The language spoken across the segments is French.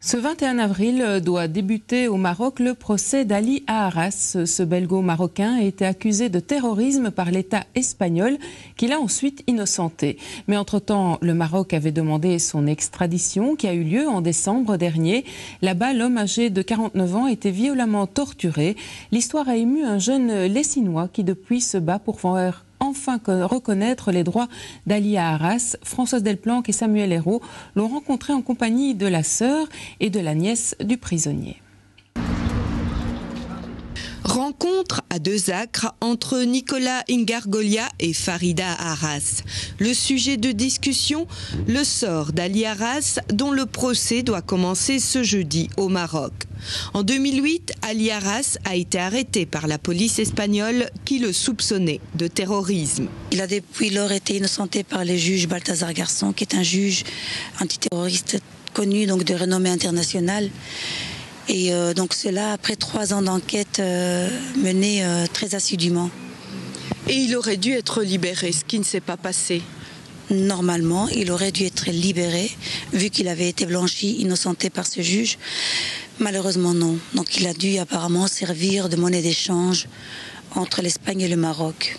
Ce 21 avril doit débuter au Maroc le procès d'Ali Haras. Ce belgo-marocain a été accusé de terrorisme par l'État espagnol qui l'a ensuite innocenté. Mais entre-temps, le Maroc avait demandé son extradition qui a eu lieu en décembre dernier. Là-bas, l'homme âgé de 49 ans a été violemment torturé. L'histoire a ému un jeune Lessinois qui depuis se bat pour voir enfin reconnaître les droits d'Ali Haras. Françoise Delplanque et Samuel Hérault l'ont rencontré en compagnie de la sœur et de la nièce du prisonnier. Rencontre à 2 acres entre Nicolas Ingargolia et Farida Haras. Le sujet de discussion, le sort d'Ali Haras dont le procès doit commencer ce jeudi au Maroc. En 2008, Ali Haras a été arrêté par la police espagnole qui le soupçonnait de terrorisme. Il a depuis lors été innocenté par le juge Balthazar Garçon, qui est un juge antiterroriste connu, donc de renommée internationale. Et donc cela après 3 ans d'enquête menée très assidûment. Et il aurait dû être libéré, ce qui ne s'est pas passé. Normalement, il aurait dû être libéré, vu qu'il avait été blanchi, innocenté par ce juge. Malheureusement non. Donc il a dû apparemment servir de monnaie d'échange entre l'Espagne et le Maroc.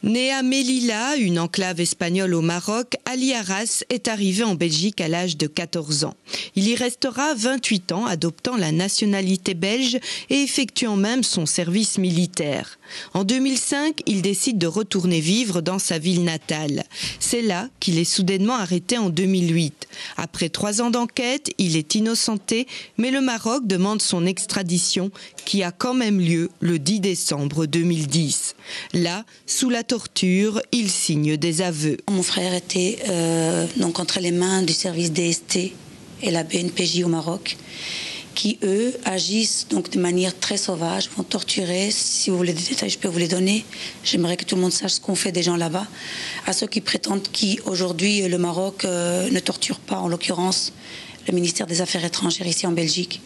Né à Melilla, une enclave espagnole au Maroc, Ali Haras est arrivé en Belgique à l'âge de 14 ans. Il y restera 28 ans, adoptant la nationalité belge et effectuant même son service militaire. En 2005, il décide de retourner vivre dans sa ville natale. C'est là qu'il est soudainement arrêté en 2008. Après 3 ans d'enquête, il est innocenté, mais le Maroc demande son extradition, qui a quand même lieu le 10 décembre 2010. Là, sous la torture, il signe des aveux. Mon frère était donc entre les mains du service DST et la BNPJ au Maroc, qui eux agissent donc de manière très sauvage, vont torturer. Si vous voulez des détails, je peux vous les donner. J'aimerais que tout le monde sache ce qu'ont fait des gens là-bas. À ceux qui prétendent qu'aujourd'hui le Maroc ne torture pas, en l'occurrence le ministère des Affaires étrangères ici en Belgique.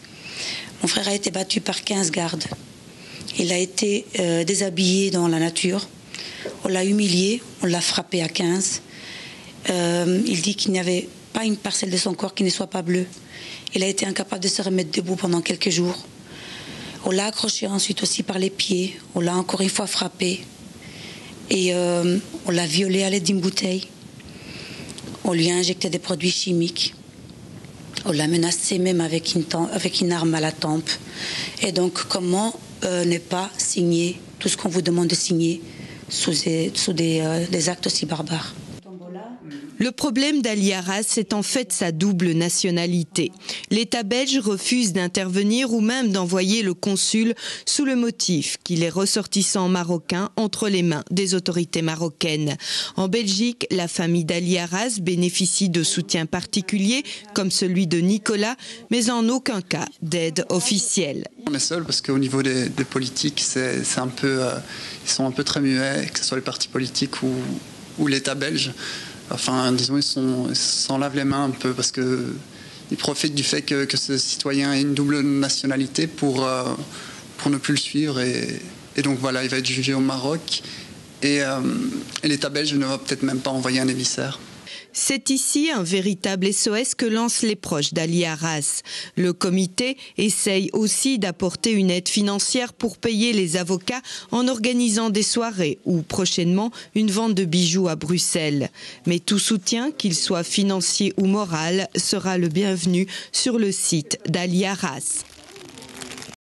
Mon frère a été battu par 15 gardes. Il a été déshabillé dans la nature. On l'a humilié, on l'a frappé à 15. Il dit qu'il n'y avait pas une parcelle de son corps qui ne soit pas bleue. Il a été incapable de se remettre debout pendant quelques jours. On l'a accroché ensuite aussi par les pieds. On l'a encore une fois frappé. Et on l'a violé à l'aide d'une bouteille. On lui a injecté des produits chimiques. On l'a menacé même avec une arme à la tempe. Et donc, comment ne pas signer tout ce qu'on vous demande de signer sous des actes aussi barbares? Le problème d'Ali Haras, c'est en fait sa double nationalité. L'État belge refuse d'intervenir ou même d'envoyer le consul sous le motif qu'il est ressortissant marocain entre les mains des autorités marocaines. En Belgique, la famille d'Ali Haras bénéficie de soutien particulier, comme celui de Nicolas, mais en aucun cas d'aide officielle. On est seul parce qu'au niveau des politiques, c'est un peu, ils sont un peu très muets, que ce soit les partis politiques ou l'État belge. Enfin, disons, ils s'en lavent les mains un peu parce qu'ils profitent du fait que ce citoyen ait une double nationalité pour ne plus le suivre. Et donc voilà, il va être jugé au Maroc et l'État belge ne va peut-être même pas envoyer un émissaire. C'est ici un véritable SOS que lancent les proches d'Ali Haras. Le comité essaye aussi d'apporter une aide financière pour payer les avocats en organisant des soirées ou prochainement une vente de bijoux à Bruxelles. Mais tout soutien, qu'il soit financier ou moral, sera le bienvenu sur le site d'Ali Haras.